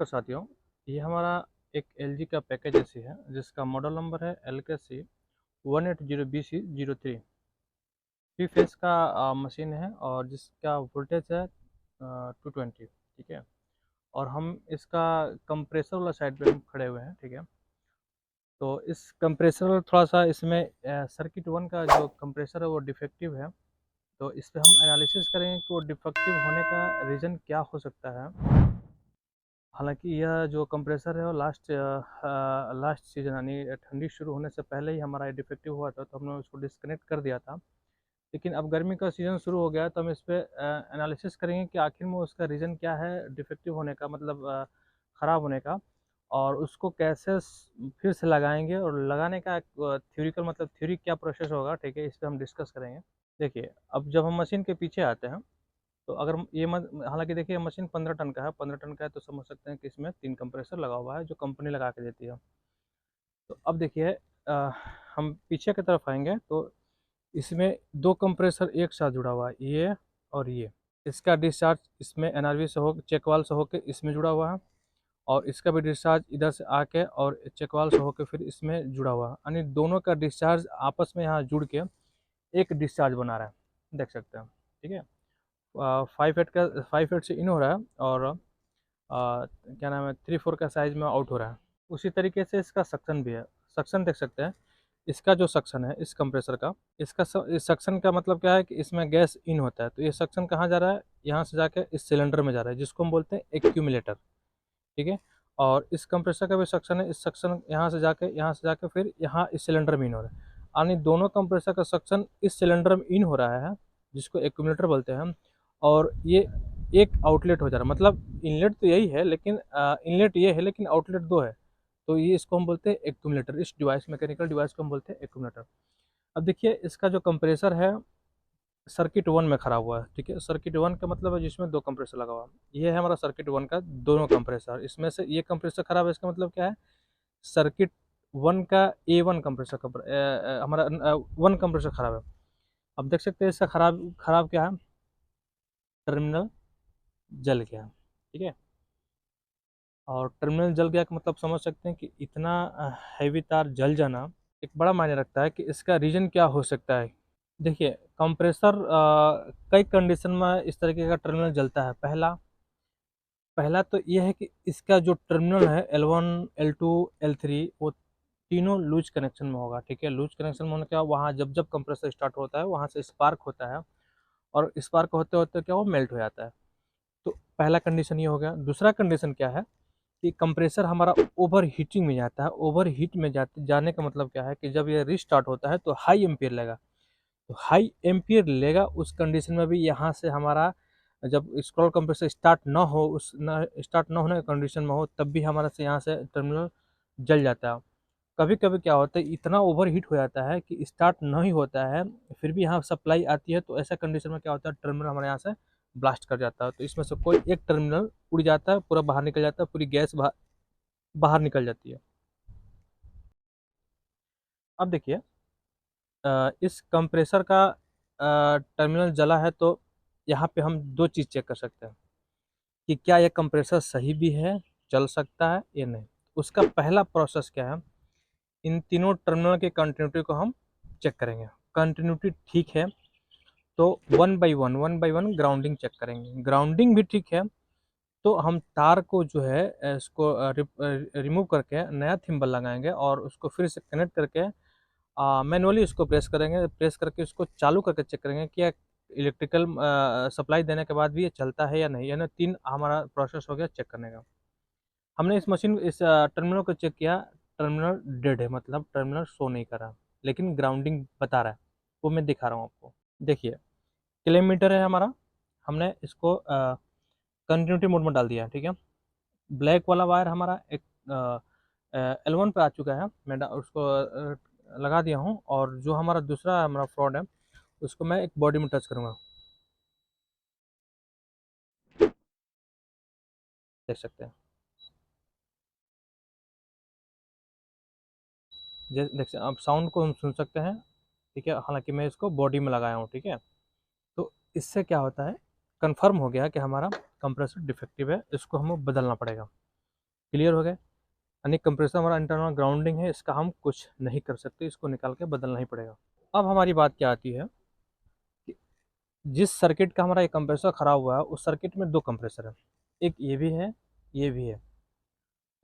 नमस्कार साथियों, ये हमारा एक एलजी का पैकेज एसी है जिसका मॉडल नंबर है LKC 180BC03। थ्री फेस का मशीन है और जिसका वोल्टेज है 220। ठीक है। और हम इसका कंप्रेसर वाला साइड पे हम खड़े हुए हैं। ठीक है। तो इस कंप्रेसर थोड़ा सा इसमें सर्किट वन का जो कंप्रेसर है वो डिफेक्टिव है। तो इस पे हम एनालिसिस करेंगे कि वो डिफेक्टिव होने का रीज़न क्या हो सकता है। हालांकि यह जो कंप्रेसर है वो लास्ट सीजन यानी ठंडी शुरू होने से पहले ही हमारा ये डिफेक्टिव हुआ था, तो हमने उसको डिस्कनेक्ट कर दिया था। लेकिन अब गर्मी का सीज़न शुरू हो गया है, तो हम इस पे एनालिसिस करेंगे कि आखिर में उसका रीज़न क्या है डिफेक्टिव होने का, मतलब ख़राब होने का। और उसको कैसे फिर से लगाएंगे और लगाने का थ्योरिकल मतलब थ्योरी क्या प्रोसेस होगा। ठीक है, इस पर हम डिस्कस करेंगे। देखिए, अब जब हम मशीन के पीछे आते हैं तो अगर ये हालांकि देखिए मशीन 15 टन का है, 15 टन का है तो समझ सकते हैं कि इसमें 3 कंप्रेसर लगा हुआ है जो कंपनी लगा के देती है। तो अब देखिए, अ, हम पीछे की तरफ आएंगे तो इसमें 2 कंप्रेसर एक साथ जुड़ा हुआ है, ये और ये। इसका डिस्चार्ज इसमें एनआरवी से हो चेक वाल से होकर इसमें जुड़ा हुआ है, और इसका भी डिस्चार्ज इधर से आके और चेक वाल से होकर फिर इसमें जुड़ा हुआ है। यानी दोनों का डिस्चार्ज आपस में यहाँ जुड़ के एक डिस्चार्ज बना रहा है, देख सकते हैं। ठीक है। 5 8 से इन हो रहा है और क्या नाम है 3 4 का साइज में आउट हो रहा है। उसी तरीके से इसका सक्शन भी है। सक्शन देख सकते हैं। इसका जो सक्शन है इस कंप्रेसर का, इस सक्शन का मतलब क्या है कि इसमें गैस इन होता है, तो ये सक्शन कहाँ जा रहा है, यहाँ से जाके इस सिलेंडर में जा रहा है जिसको हम बोलते हैं एक्यूमुलेटर। ठीक है। और इस कंप्रेसर का भी सक्शन है, इस सक्शन यहाँ से जाके फिर यहाँ इस सिलेंडर में इन हो रहा है। यानी दोनों कंप्रेसर का सक्शन इस सिलेंडर में इन हो रहा है जिसको एक्यूमुलेटर बोलते हैं हम। और ये एक आउटलेट हो जा रहा है, मतलब इनलेट तो यही है लेकिन इनलेट ये है लेकिन आउटलेट दो है। तो ये इसको हम बोलते हैं एक्यूमुलेटर। इस डिवाइस मैकेनिकल डिवाइस को हम बोलते हैं एक्यूमुलेटर। अब देखिए, इसका जो कंप्रेसर है सर्किट वन में खराब हुआ है। ठीक है। सर्किट वन का मतलब है जिसमें 2 कंप्रेसर लगा हुआ है। ये है हमारा सर्किट वन का दोनों कंप्रेसर। इसमें से ये कंप्रेसर खराब है, इसका मतलब क्या है, सर्किट वन का A1 कंप्रेसर हमारा वन कंप्रेसर खराब है। अब देख सकते हैं इसका खराब खराब क्या है, टर्मिनल जल गया। ठीक है। और टर्मिनल जल गया का मतलब समझ सकते हैं कि इतना हैवी तार जल जाना एक बड़ा मायने रखता है कि इसका रीजन क्या हो सकता है। देखिए, कंप्रेसर कई कंडीशन में इस तरीके का टर्मिनल जलता है। पहला पहला तो ये है कि इसका जो टर्मिनल है L1 L2 L3 वो तीनों लूज कनेक्शन में होगा। ठीक है। लूज कनेक्शन में होने क्या, वहाँ जब जब कंप्रेसर स्टार्ट होता है वहाँ से स्पार्क होता है, और स्पार्क होते होते क्या वो मेल्ट हो जाता है। तो पहला कंडीशन ये हो गया। दूसरा कंडीशन क्या है कि कंप्रेसर हमारा ओवर हीटिंग में जाता है। ओवर हीट में जाने का मतलब क्या है कि जब ये रीस्टार्ट होता है तो हाई एम्पियर लेगा। तो हाई एम्पियर लेगा उस कंडीशन में भी यहाँ से हमारा जब स्क्रॉल कंप्रेसर स्टार्ट ना हो, उस ना स्टार्ट ना होने की कंडीशन में हो, तब भी हमारा से यहाँ से टर्मिनल जल जाता है। कभी कभी क्या होता है, इतना ओवर हीट हो जाता है कि स्टार्ट नहीं होता है, फिर भी यहाँ सप्लाई आती है, तो ऐसा कंडीशन में क्या होता है, टर्मिनल हमारे यहाँ से ब्लास्ट कर जाता है। तो इसमें से कोई एक टर्मिनल उड़ जाता है, पूरा बाहर निकल जाता है, पूरी गैस बाहर निकल जाती है। अब देखिए, इस कंप्रेसर का टर्मिनल जला है तो यहाँ पे हम दो चीज़ चेक कर सकते हैं कि क्या यह कंप्रेसर सही भी है, चल सकता है या नहीं। उसका पहला प्रोसेस क्या है, इन तीनों टर्मिनल के कंटिन्यूटी को हम चेक करेंगे। कंटिन्यूटी ठीक है तो one by one grounding check करेंगे। ग्राउंडिंग भी ठीक है तो हम तार को जो है इसको रिमूव करके नया थिम्बल लगाएंगे और उसको फिर से कनेक्ट करके मैनुअली उसको प्रेस करेंगे। प्रेस करके उसको चालू करके चेक करेंगे कि इलेक्ट्रिकल सप्लाई देने के बाद भी ये चलता है या नहीं। यानी 3 हमारा प्रोसेस हो गया चेक करने का। हमने इस टर्मिनल को चेक किया, टर्मिनल डेड है, मतलब टर्मिनल शो नहीं कर रहा, लेकिन ग्राउंडिंग बता रहा है। वो मैं दिखा रहा हूँ आपको। देखिए, किलोमीटर है हमारा, हमने इसको कंटिन्यूटी मोड में डाल दिया है। ठीक है। ब्लैक वाला वायर हमारा एक L1 पे आ चुका है, मैं उसको लगा दिया हूँ। और जो हमारा दूसरा हमारा फ्रॉड है उसको मैं एक बॉडी में टच करूँगा, देख सकते हैं। देख अब साउंड को हम सुन सकते हैं। ठीक है। हालांकि मैं इसको बॉडी में लगाया हूँ। ठीक है। तो इससे क्या होता है, कंफर्म हो गया कि हमारा कंप्रेसर डिफेक्टिव है, इसको हमें बदलना पड़ेगा। क्लियर हो गया। यानी कंप्रेसर हमारा इंटरनल ग्राउंडिंग है, इसका हम कुछ नहीं कर सकते, इसको निकाल के बदलना ही पड़ेगा। अब हमारी बात क्या आती है कि जिस सर्किट का हमारा ये कंप्रेसर ख़राब हुआ है उस सर्किट में 2 कंप्रेसर है, एक ये भी है, ये भी है।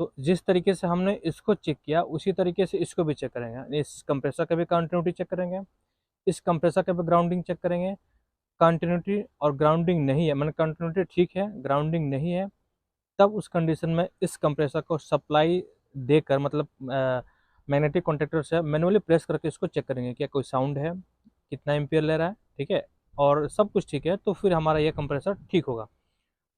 तो जिस तरीके से हमने इसको चेक किया उसी तरीके से इसको भी चेक करेंगे। इस कंप्रेसर का भी कंटिन्यूटी चेक करेंगे, इस कंप्रेसर का भी ग्राउंडिंग चेक करेंगे। कंटिन्यूटी और ग्राउंडिंग नहीं है, मतलब कंटिन्यूटी ठीक है, ग्राउंडिंग नहीं है, तब उस कंडीशन में इस कंप्रेसर को सप्लाई देकर, मतलब मैग्नेटिक कॉन्टैक्टर से मैनुअली प्रेस करके इसको चेक करेंगे क्या कोई साउंड है, कितना एम्पियर ले रहा है, ठीक है, और सब कुछ ठीक है तो फिर हमारा ये कंप्रेसर ठीक होगा।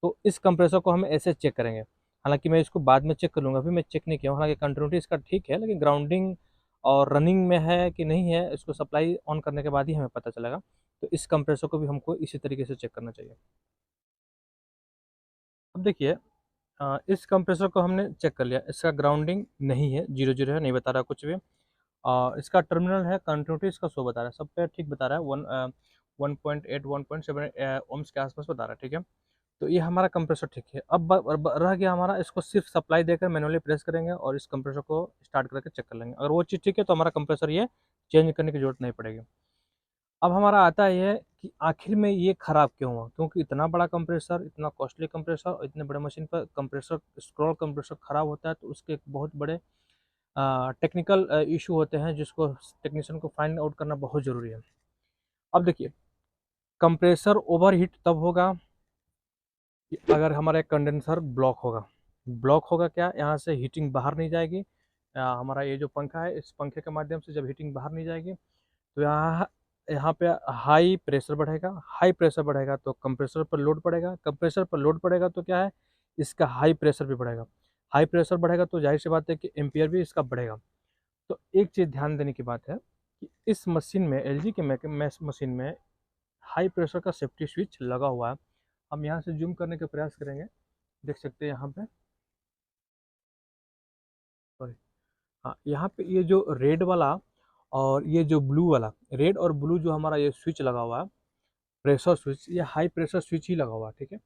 तो इस कंप्रेसर को हम ऐसे चेक करेंगे। हालांकि मैं इसको बाद में चेक कर लूँगा, अभी मैं चेक नहीं किया हूँ। हालांकि कंटिन्यूटी इसका ठीक है, लेकिन ग्राउंडिंग और रनिंग में है कि नहीं है, इसको सप्लाई ऑन करने के बाद ही हमें पता चलेगा। तो इस कंप्रेसर को भी हमको इसी तरीके से चेक करना चाहिए। अब देखिए, इस कंप्रेसर को हमने चेक कर लिया, इसका ग्राउंडिंग नहीं है, 0 0 है, नहीं बता रहा कुछ भी। इसका टर्मिनल है, कंटिन्यूटी इसका 100 बता रहा है, सब पे ठीक बता रहा है, 1.8 1.7 ओम्स के आसपास बता रहा है, ठीक है। तो ये हमारा कंप्रेसर ठीक है। अब रह गया हमारा, इसको सिर्फ सप्लाई देकर मैनुअली प्रेस करेंगे और इस कंप्रेसर को स्टार्ट करके चेक कर लेंगे। अगर वो चीज़ ठीक है तो हमारा कंप्रेसर ये चेंज करने की जरूरत नहीं पड़ेगी। अब हमारा आता है ये कि आखिर में ये ख़राब क्यों हुआ, क्योंकि इतना बड़ा कंप्रेसर, इतना कॉस्टली कंप्रेसर और इतने बड़े मशीन पर कंप्रेसर, स्क्रॉल कंप्रेसर ख़राब होता है तो उसके एक बहुत बड़े टेक्निकल इशू होते हैं जिसको टेक्नीशियन को फाइंड आउट करना बहुत ज़रूरी है। अब देखिए, कंप्रेसर ओवरहीट तब होगा कि अगर हमारा कंडेंसर ब्लॉक होगा। ब्लॉक होगा क्या, यहाँ से हीटिंग बाहर नहीं जाएगी। हमारा ये जो पंखा है, इस पंखे के माध्यम से जब हीटिंग बाहर नहीं जाएगी तो यहाँ यहाँ पे हाई प्रेशर बढ़ेगा। हाई प्रेशर बढ़ेगा तो कंप्रेसर पर लोड पड़ेगा, कंप्रेसर पर लोड पड़ेगा तो क्या है, इसका हाई प्रेशर भी बढ़ेगा। हाई प्रेशर बढ़ेगा तो जाहिर सी बात है कि एम्पियर भी इसका बढ़ेगा। तो एक चीज़ ध्यान देने की बात है कि इस मशीन में, एलजी के मैस मशीन में हाई प्रेशर का सेफ्टी स्विच लगा हुआ है। हम यहाँ से जूम करने का प्रयास करेंगे, देख सकते हैं यहाँ पे, सॉरी, हाँ यहाँ पे ये जो रेड वाला और ये जो ब्लू वाला, रेड और ब्लू जो हमारा ये स्विच लगा हुआ है, प्रेशर स्विच, ये हाई प्रेशर स्विच ही लगा हुआ है, ठीक है।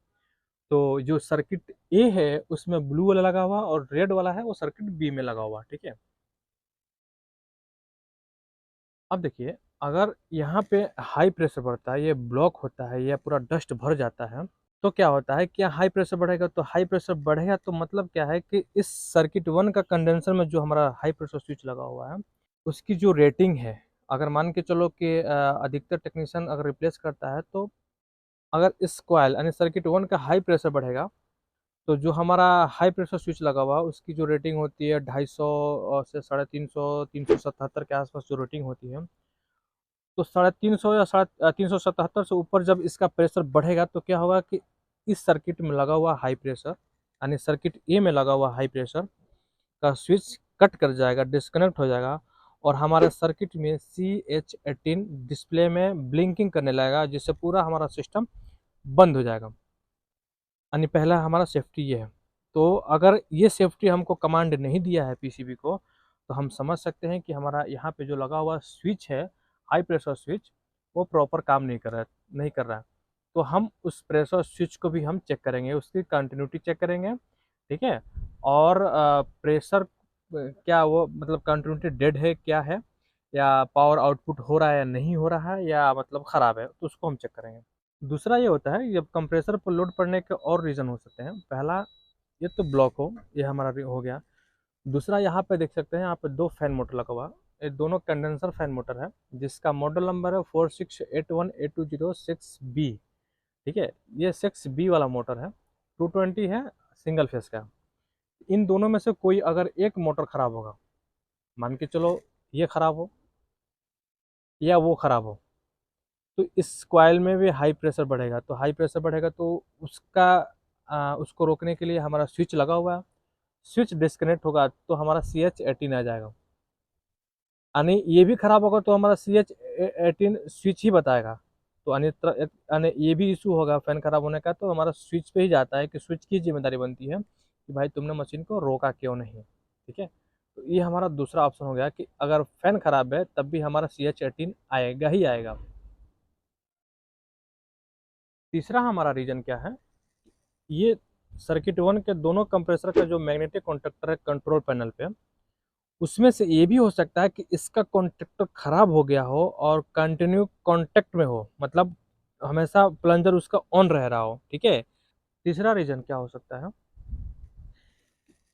तो जो सर्किट ए है उसमें ब्लू वाला लगा हुआ और रेड वाला है वो सर्किट बी में लगा हुआ, ठीक है। अब देखिए, अगर यहाँ पे हाई प्रेशर बढ़ता है, ये ब्लॉक होता है, ये पूरा डस्ट भर जाता है, तो क्या होता है कि हाई प्रेशर बढ़ेगा, तो हाई प्रेशर बढ़ेगा तो मतलब क्या है कि इस सर्किट 1 का कंडेंसर में जो हमारा हाई प्रेशर स्विच लगा हुआ है उसकी जो रेटिंग है, अगर मान के चलो कि अधिकतर टेक्नीशियन अगर रिप्लेस करता है तो अगर इस कॉइल यानी सर्किट 1 का हाई प्रेशर बढ़ेगा तो जो हमारा हाई प्रेशर स्विच लगा हुआ है उसकी जो रेटिंग होती है 250 से 350, 377 के आसपास जो रेटिंग होती है, तो 350 या 377 से ऊपर जब इसका प्रेशर बढ़ेगा तो क्या होगा कि इस सर्किट में लगा हुआ हाई प्रेशर, यानी सर्किट ए में लगा हुआ हाई प्रेशर का स्विच कट कर जाएगा, डिस्कनेक्ट हो जाएगा और हमारे सर्किट में CH18 डिस्प्ले में ब्लिंकिंग करने लगेगा, जिससे पूरा हमारा सिस्टम बंद हो जाएगा। यानी पहला हमारा सेफ्टी ये है। तो अगर ये सेफ्टी हमको कमांड नहीं दिया है पीसीबी को, तो हम समझ सकते हैं कि हमारा यहाँ पे जो लगा हुआ स्विच है, हाई प्रेशर स्विच, वो प्रॉपर काम नहीं कर रहा है। तो हम उस प्रेशर स्विच को भी हम चेक करेंगे, उसकी कंटिन्यूटी चेक करेंगे, ठीक है। और प्रेशर क्या वो मतलब कंटिन्यूटी डेड है क्या है, या पावर आउटपुट हो रहा है या नहीं हो रहा है, या मतलब ख़राब है, तो उसको हम चेक करेंगे। दूसरा ये होता है जब कंप्रेसर पर लोड पड़ने के और रीज़न हो सकते हैं। पहला, ये तो ब्लॉक हो, ये हमारा हो गया। दूसरा, यहाँ पे देख सकते हैं, यहाँ पे 2 फैन मोटर लगा हुआ है। ये दोनों कंडेंसर फैन मोटर है जिसका मॉडल नंबर है 4681826B, ठीक है। ये 6B वाला मोटर है, 220 है, सिंगल फेस का। इन दोनों में से कोई अगर एक मोटर ख़राब होगा, मान के चलो ये ख़राब हो या वो ख़राब हो, तो इस कॉइल में भी हाई प्रेशर बढ़ेगा। तो हाई प्रेशर बढ़ेगा तो उसको रोकने के लिए हमारा स्विच लगा हुआ है, स्विच डिस्कनेक्ट होगा तो हमारा CH18 आ जाएगा। यानी ये भी खराब होगा तो हमारा CH18 स्विच ही बताएगा। तो यानी ये भी इशू होगा फैन खराब होने का, तो हमारा स्विच पे ही जाता है कि स्विच की जिम्मेदारी बनती है कि भाई तुमने मशीन को रोका क्यों नहीं, ठीक है। तो ये हमारा दूसरा ऑप्शन हो गया कि अगर फैन खराब है तब भी हमारा CH18 आएगा ही आएगा। तीसरा हमारा रीजन क्या है, ये सर्किट 1 के दोनों कंप्रेसर का जो मैग्नेटिक कॉन्टैक्टर है कंट्रोल पैनल पे, उसमें से ये भी हो सकता है कि इसका कॉन्टैक्टर खराब हो गया हो और कंटिन्यू कॉन्टैक्ट में हो, मतलब हमेशा प्लंजर उसका ऑन रह रहा हो। ठीक है। तीसरा रीजन क्या हो सकता है,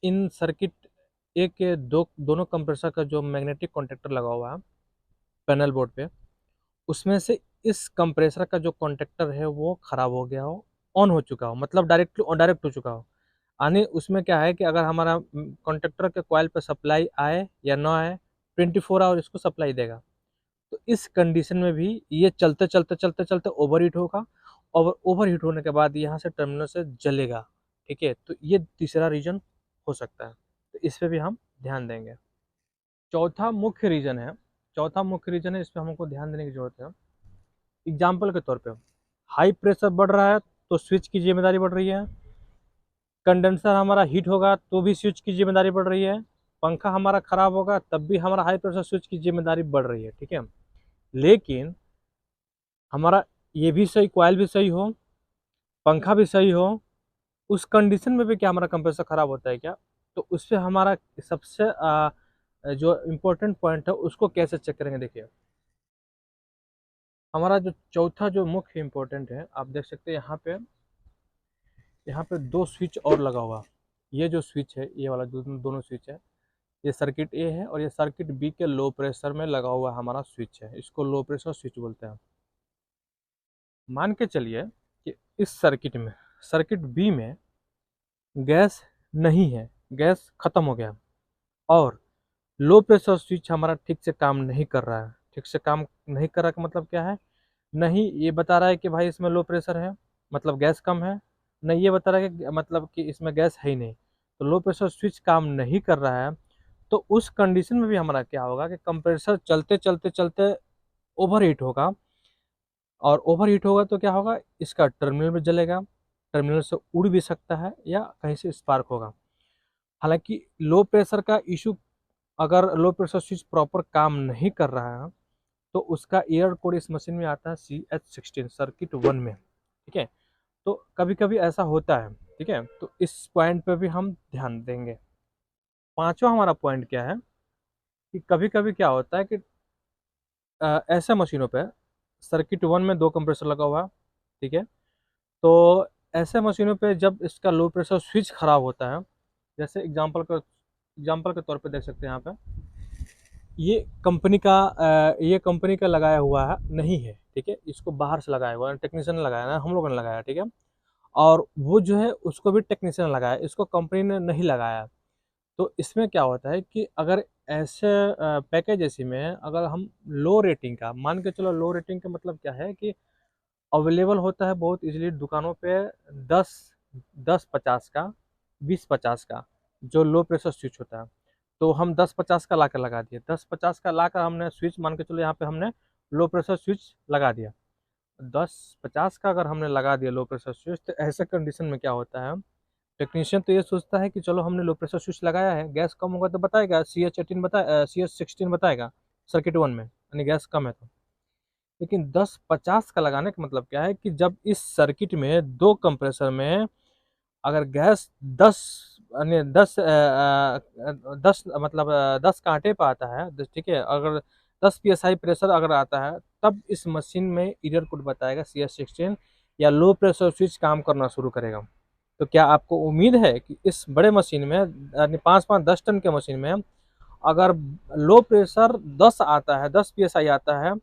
इन सर्किट एक के दोनों कंप्रेसर का जो मैग्नेटिक कॉन्टैक्टर लगा हुआ है पैनल बोर्ड पे, उसमें से इस कंप्रेसर का जो कॉन्टैक्टर है वो खराब हो गया हो, ऑन हो चुका हो, मतलब डायरेक्ट हो चुका हो। यानी उसमें क्या है कि अगर हमारा कॉन्टैक्टर के कॉइल पे सप्लाई आए या ना आए, 24 आवर इसको सप्लाई देगा। तो इस कंडीशन में भी ये चलते चलते चलते चलते ओवरहीट होगा, और ओवरहीट होने के बाद यहाँ से टर्मिनल से जलेगा। ठीक है, तो ये तीसरा रीजन हो सकता है, तो इस पे भी हम ध्यान देंगे। चौथा मुख्य रीजन है, इस पे हमको ध्यान देने की जरूरत है। एग्जाम्पल के तौर पे हाई प्रेशर बढ़ रहा है तो स्विच की जिम्मेदारी बढ़ रही है, कंडेंसर हमारा हीट होगा तो भी स्विच की जिम्मेदारी बढ़ रही है, पंखा हमारा खराब होगा तब भी हमारा हाई प्रेशर स्विच की जिम्मेदारी बढ़ रही है। ठीक है, लेकिन हमारा ये भी सही, कॉइल भी सही हो, पंखा भी सही हो, उस कंडीशन में भी क्या हमारा कंप्रेसर खराब होता है क्या? तो उससे हमारा सबसे जो इम्पोर्टेंट पॉइंट है उसको कैसे चेक करेंगे। देखिए, हमारा जो चौथा जो मुख्य इम्पोर्टेंट है, आप देख सकते हैं यहाँ पे दो स्विच और लगा हुआ। ये जो स्विच है, ये वाला दोनों स्विच है, ये सर्किट ए है और ये सर्किट बी के लो प्रेशर में लगा हुआ हमारा स्विच है, इसको लो प्रेशर स्विच बोलते हैं। मान के चलिए कि इस सर्किट बी में गैस नहीं है, गैस खत्म हो गया, और लो प्रेशर स्विच हमारा ठीक से काम नहीं कर रहा है। ठीक से काम नहीं कर रहा का मतलब क्या है, नहीं ये बता रहा है कि भाई इसमें लो प्रेशर है, मतलब गैस कम है, नहीं ये बता रहा है कि मतलब कि इसमें गैस है ही नहीं, तो लो प्रेशर स्विच काम नहीं कर रहा है। तो उस कंडीशन में भी हमारा क्या होगा कि कंप्रेसर चलते चलते चलते ओवर हीट होगा, और ओवर हीट होगा तो क्या होगा, इसका टर्मिनल भी जलेगा, टर्मिनल से उड़ भी सकता है या कहीं से स्पार्क होगा। हालांकि लो प्रेशर का इशू, अगर लो प्रेशर स्विच प्रॉपर काम नहीं कर रहा है तो उसका एयर कोड इस मशीन में आता है CH16 सर्किट 1 में। ठीक है, तो कभी कभी ऐसा होता है। ठीक है, तो इस पॉइंट पे भी हम ध्यान देंगे। पांचवा हमारा पॉइंट क्या है कि कभी कभी क्या होता है कि ऐसे मशीनों पे सर्किट 1 में दो कंप्रेसर लगा हुआ है। ठीक है, तो ऐसे मशीनों पे जब इसका लो प्रेशर स्विच खराब होता है, जैसे एग्जांपल के तौर पे देख सकते हैं यहाँ पे, ये कंपनी का लगाया हुआ है नहीं है। ठीक है, इसको बाहर से लगाया हुआ है, टेक्नीशियन ने लगाया ना, हम लोगों ने लगाया। ठीक है, और वो जो है उसको भी टेक्नीशियन लगाया, इसको कंपनी ने नहीं लगाया। तो इसमें क्या होता है कि अगर ऐसे पैकेज एसी में अगर हम लो रेटिंग का मान के चलो, लो रेटिंग का मतलब क्या है कि अवेलेबल होता है बहुत इजीली दुकानों पे, 10 10-50 का, 20-50 का जो लो प्रेशर स्विच होता है, तो हम 10-50 का ला कर लगा दिए, 10-50 का ला कर हमने स्विच मान के चलो यहाँ पे हमने लो प्रेशर स्विच लगा दिया। 10-50 का अगर हमने लगा दिया लो प्रेशर स्विच, तो ऐसे कंडीशन में क्या होता है, टेक्नीशियन तो ये सोचता है कि चलो हमने लो प्रेशर स्विच लगाया है, गैस कम होगा तो बताएगा, CH16 बताएगा सर्किट 1 में, यानी गैस कम है। तो लेकिन 10-50 का लगाने का मतलब क्या है कि जब इस सर्किट में दो कंप्रेसर में अगर गैस 10 यानी 10 मतलब 10 कांटे पे आता है, ठीक है, अगर 10 PSI प्रेशर अगर आता है, तब इस मशीन में एरर कोड बताएगा CH16, या लो प्रेशर स्विच काम करना शुरू करेगा। तो क्या आपको उम्मीद है कि इस बड़े मशीन में, यानी 5-5-10 टन के मशीन में, अगर लो प्रेशर 10 आता है, 10 PSI आता है,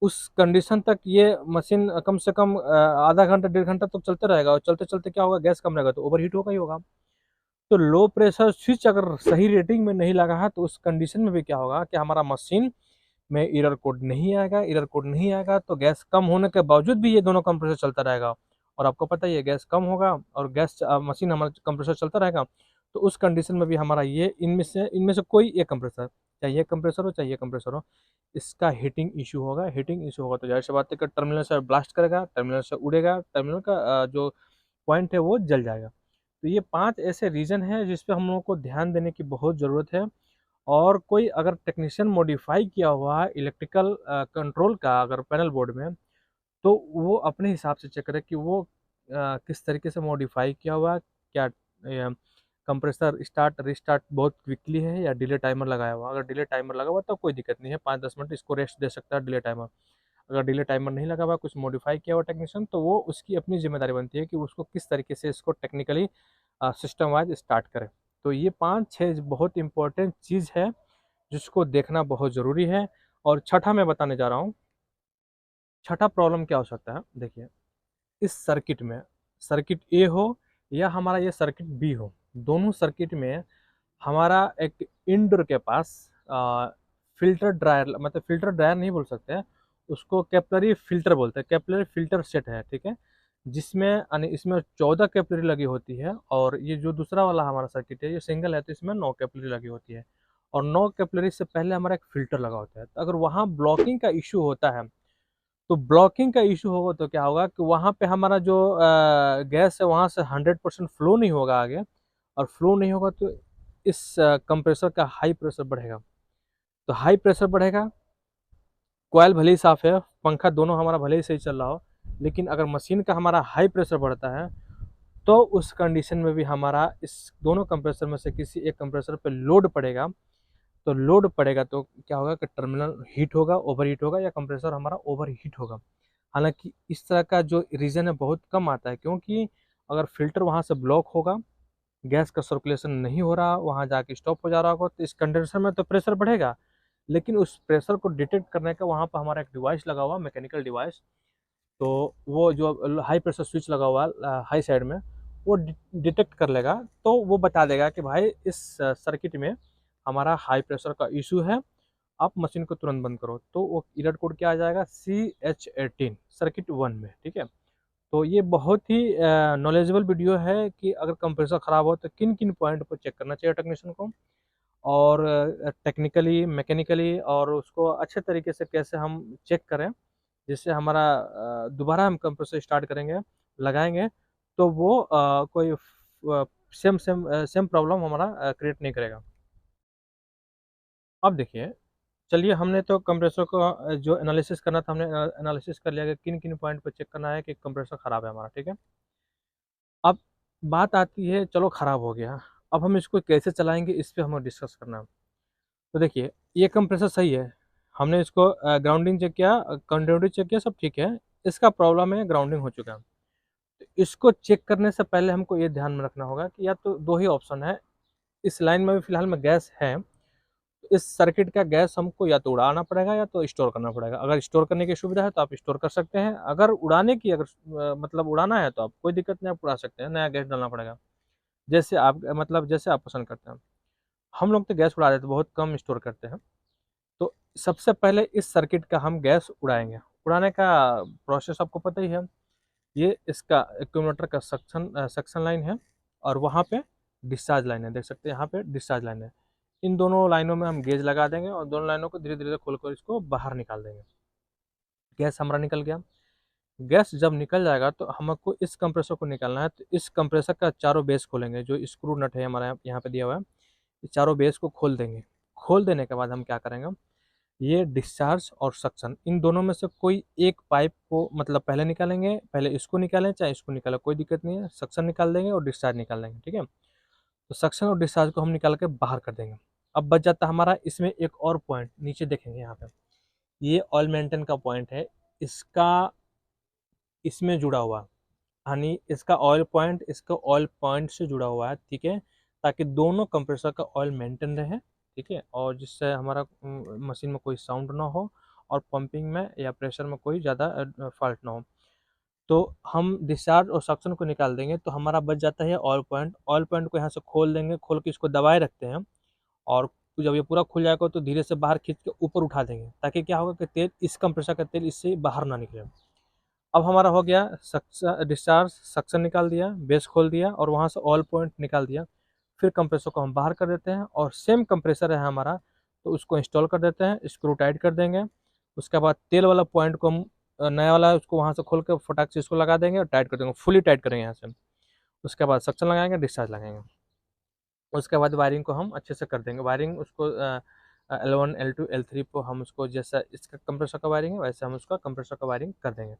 उस कंडीशन तक ये मशीन कम से कम आधा घंटा 1.5 घंटा तक चलते रहेगा, और चलते चलते क्या होगा, गैस कम रहेगा तो ओवरहीट होगा ही होगा। तो लो प्रेशर स्विच अगर सही रेटिंग में नहीं लगा है, तो उस कंडीशन में भी क्या होगा कि हमारा मशीन में एरर कोड नहीं आएगा। एरर कोड नहीं आएगा तो गैस कम होने के बावजूद भी ये दोनों कंप्रेसर चलता रहेगा, और आपको पता ही है गैस कम होगा और गैस मशीन हमारा कंप्रेसर चलता रहेगा, तो उस कंडीशन में भी हमारा ये इनमें से कोई एक कंप्रेसर, चाहे ये कंप्रेसर हो चाहे ये कंप्रेसर हो, इसका हीटिंग इशू होगा। हीटिंग इशू होगा तो जाहिर सी बात है कि टर्मिनल से ब्लास्ट करेगा, टर्मिनल से उड़ेगा, टर्मिनल का जो पॉइंट है वो जल जाएगा। तो ये 5 ऐसे रीज़न हैं जिस पे हम लोगों को ध्यान देने की बहुत ज़रूरत है। और कोई अगर टेक्नीशियन मॉडिफाई किया हुआ है इलेक्ट्रिकल कंट्रोल का अगर पैनल बोर्ड में, तो वो अपने हिसाब से चेक करे कि वो किस तरीके से मॉडिफाई किया हुआ है, क्या कंप्रेसर स्टार्ट रिस्टार्ट बहुत क्विकली है या डिले टाइमर लगाया हुआ। अगर डिले टाइमर लगा हुआ तो कोई दिक्कत नहीं है, 5-10 मिनट इसको रेस्ट दे सकता है डिले टाइमर। अगर डिले टाइमर नहीं लगा हुआ, कुछ मॉडिफाई किया हुआ टेक्नीशियन, तो वो उसकी अपनी जिम्मेदारी बनती है कि उसको किस तरीके से इसको टेक्निकली सिस्टम वाइज स्टार्ट करें। तो ये 5-6 बहुत इंपॉर्टेंट चीज़ है जिसको देखना बहुत ज़रूरी है। और छठा मैं बताने जा रहा हूँ, छठा प्रॉब्लम क्या हो सकता है। देखिए, इस सर्किट में सर्किट ए हो या हमारा ये सर्किट बी हो, दोनों सर्किट में हमारा एक इंडोर के पास फिल्टर ड्रायर, मतलब फिल्टर ड्रायर नहीं बोल सकते हैं उसको, कैपिलरी फिल्टर बोलते हैं, कैपिलरी फिल्टर सेट है, ठीक है। जिसमें यानी इसमें 14 कैपिलरी लगी होती है, और ये जो दूसरा वाला हमारा सर्किट है ये सिंगल है, तो इसमें 9 कैपिलरी लगी होती है। और 9 कैपिलरी से पहले हमारा एक फिल्टर लगा होता है। तो अगर वहाँ ब्लॉकिंग का इश्यू होता है, तो ब्लॉकिंग का इशू होगा तो क्या होगा कि वहाँ पे हमारा जो गैस है वहाँ से 100% फ्लो नहीं होगा आगे, और फ्लो नहीं होगा तो इस कंप्रेसर का हाई प्रेशर बढ़ेगा। तो हाई प्रेशर बढ़ेगा, कॉयल भले ही साफ है, पंखा दोनों हमारा भले ही सही चल रहा हो, लेकिन अगर मशीन का हमारा हाई प्रेशर बढ़ता है तो उस कंडीशन में भी हमारा इस दोनों कंप्रेसर में से किसी एक कंप्रेसर पे लोड पड़ेगा। तो लोड पड़ेगा तो क्या होगा कि टर्मिनल हीट होगा, ओवर हीट होगा, या कंप्रेसर हमारा ओवर हीट होगा। हालांकि इस तरह का जो रीज़न है बहुत कम आता है, क्योंकि अगर फिल्टर वहाँ से ब्लॉक होगा, गैस का सर्कुलेशन नहीं हो रहा, वहाँ जाके स्टॉप हो जा रहा होगा, तो इस कंडेंसर में तो प्रेशर बढ़ेगा, लेकिन उस प्रेशर को डिटेक्ट करने का वहाँ पर हमारा एक डिवाइस लगा हुआ, मैकेनिकल डिवाइस। तो वो जो हाई प्रेशर स्विच लगा हुआ हाई साइड में, वो डिटेक्ट कर लेगा, तो वो बता देगा कि भाई इस सर्किट में हमारा हाई प्रेशर का इशू है, आप मशीन को तुरंत बंद करो। तो वो एरर कोड क्या आ जाएगा, CH18 सर्किट 1 में, ठीक है। तो ये बहुत ही नॉलेजेबल वीडियो है कि अगर कंप्रेसर ख़राब हो तो किन किन पॉइंट पर चेक करना चाहिए टेक्नीशियन को, और टेक्निकली मैकेनिकली, और उसको अच्छे तरीके से कैसे हम चेक करें, जिससे हमारा दोबारा हम कंप्रेसर स्टार्ट करेंगे, लगाएंगे, तो वो कोई सेम सेम सेम प्रॉब्लम हमारा क्रिएट नहीं करेगा। अब देखिए, चलिए हमने तो कंप्रेसर को जो एनालिसिस करना था हमने एनालिसिस कर लिया कि किन किन पॉइंट पर चेक करना है कि कंप्रेसर ख़राब है हमारा, ठीक है। अब बात आती है, चलो ख़राब हो गया, अब हम इसको कैसे चलाएंगे, इस पे हमें डिस्कस करना है। तो देखिए, ये कंप्रेसर सही है, हमने इसको ग्राउंडिंग चेक किया, कंटिन्यूटी चेक किया, सब ठीक है। इसका प्रॉब्लम है ग्राउंडिंग हो चुका है। तो इसको चेक करने से पहले हमको ये ध्यान में रखना होगा कि या तो दो ही ऑप्शन है, इस लाइन में भी फिलहाल में गैस है, तो इस सर्किट का गैस हमको या तो उड़ाना पड़ेगा या तो स्टोर करना पड़ेगा। अगर स्टोर करने की सुविधा है तो आप स्टोर कर सकते हैं, अगर उड़ाने की अगर मतलब उड़ाना है तो आप कोई दिक्कत नहीं, आप उड़ा सकते हैं, नया गैस डालना पड़ेगा। जैसे आप मतलब जैसे आप पसंद करते हैं। हम लोग तो गैस उड़ा देते हैं, बहुत कम स्टोर करते हैं। तो सबसे पहले इस सर्किट का हम गैस उड़ाएंगे। उड़ाने का प्रोसेस आपको पता ही है, ये इसका एक्यूमुलेटर का सक्शन लाइन है, और वहाँ पे डिस्चार्ज लाइन है, देख सकते हैं यहाँ पे डिस्चार्ज लाइन है। इन दोनों लाइनों में हम गेज लगा देंगे और दोनों लाइनों को धीरे धीरे खोल कर इसको बाहर निकाल देंगे। गैस हमारा निकल गया। गैस जब निकल जाएगा तो हमको इस कंप्रेसर को निकालना है, तो इस कंप्रेसर का चारों बेस खोलेंगे, जो स्क्रू नट है हमारा यहाँ पे दिया हुआ है, इस चारों बेस को खोल देंगे। खोल देने के बाद हम क्या करेंगे, ये डिस्चार्ज और सक्शन, इन दोनों में से कोई एक पाइप को मतलब पहले निकालेंगे, पहले इसको निकालें चाहे इसको निकालें, कोई दिक्कत नहीं है। सक्शन निकाल देंगे और डिस्चार्ज निकाल देंगे, ठीक है। तो सक्शन और डिस्चार्ज को हम निकाल के बाहर कर देंगे। अब बच जाता है हमारा इसमें एक और पॉइंट, नीचे देखेंगे यहाँ पे, ये ऑयल मेंटेन का पॉइंट है, इसका इसमें जुड़ा हुआ, यानी इसका ऑयल पॉइंट इसका ऑयल पॉइंट से जुड़ा हुआ है, ठीक है, ताकि दोनों कंप्रेसर का ऑयल मेंटेन रहे, ठीक है, और जिससे हमारा मशीन में कोई साउंड ना हो, और पंपिंग में या प्रेशर में कोई ज़्यादा फॉल्ट ना हो। तो हम डिस्चार्ज और सक्शन को निकाल देंगे, तो हमारा बच जाता है ऑयल पॉइंट। ऑयल पॉइंट को यहाँ से खोल देंगे, खोल के इसको दबाए रखते हैं, और जब ये पूरा खुल जाएगा तो धीरे से बाहर खींच के ऊपर उठा देंगे, ताकि क्या होगा कि तेल, इस कंप्रेसर का तेल इससे बाहर ना निकले। अब हमारा हो गया डिस्चार्ज, सक्शन निकाल दिया, बेस खोल दिया, और वहाँ से ऑयल पॉइंट निकाल दिया। फिर कंप्रेसर को हम बाहर कर देते हैं, और सेम कंप्रेसर है हमारा, तो उसको इंस्टॉल कर देते हैं, स्क्रू टाइट कर देंगे। उसके बाद तेल वाला पॉइंट को हम नया वाला है उसको वहाँ से खोल के फटाक से इसको लगा देंगे और टाइट कर देंगे, फुली टाइट करेंगे यहाँ से। उसके बाद सक्शन लगाएंगे, डिस्चार्ज लगाएंगे। उसके बाद वायरिंग को हम अच्छे से कर देंगे। वायरिंग उसको L1 L2 L3 को हम उसको, जैसा इसका कंप्रेसर का वायरिंग है वैसे हम उसका कंप्रेसर का वायरिंग कर देंगे।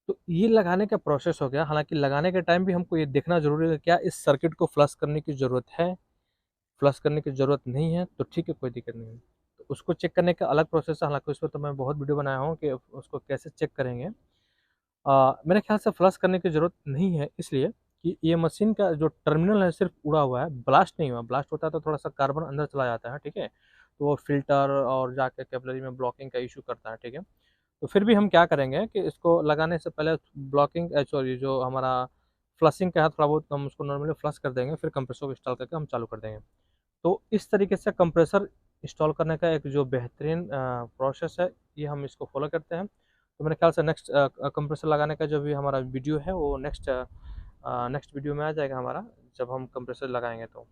तो ये लगाने का प्रोसेस हो गया। हालाँकि लगाने के टाइम भी हमको ये देखना ज़रूरी है, क्या इस सर्किट को फ्लश करने की ज़रूरत है? फ्लश करने की ज़रूरत नहीं है, तो ठीक है, कोई दिक्कत नहीं है। तो उसको चेक करने का अलग प्रोसेस है, हालाँकि उस पे तो मैं बहुत वीडियो बनाया हूँ कि उसको कैसे चेक करेंगे। मेरे ख़्याल से फ्लश करने की ज़रूरत नहीं है, इसलिए कि ये मशीन का जो टर्मिनल है सिर्फ़ उड़ा हुआ है, ब्लास्ट नहीं हुआ। ब्लास्ट होता तो थोड़ा-सा कार्बन अंदर चला जाता है, ठीक है? तो वो फ़िल्टर और जाके कैपिलरी में ब्लॉकिंग का इश्यू करता है, ठीक है? तो फिर भी हम क्या करेंगे कि इसको लगाने से पहले ब्लॉकिंग सॉरी जो हमारा फ्लशिंग का है थोड़ा बहुत हम उसको नॉर्मली फ्लश कर देंगे, फिर कंप्रेसर को इंस्टॉल करके हम चालू कर देंगे। तो इस तरीके से कंप्रेसर इंस्टॉल करने का एक जो बेहतरीन प्रोसेस है, ये हम इसको फ़ॉलो करते हैं। तो मेरे ख्याल से नेक्स्ट कंप्रेसर लगाने का जो भी हमारा वीडियो है वो नेक्स्ट वीडियो में आ जाएगा हमारा, जब हम कंप्रेसर लगाएँगे तो।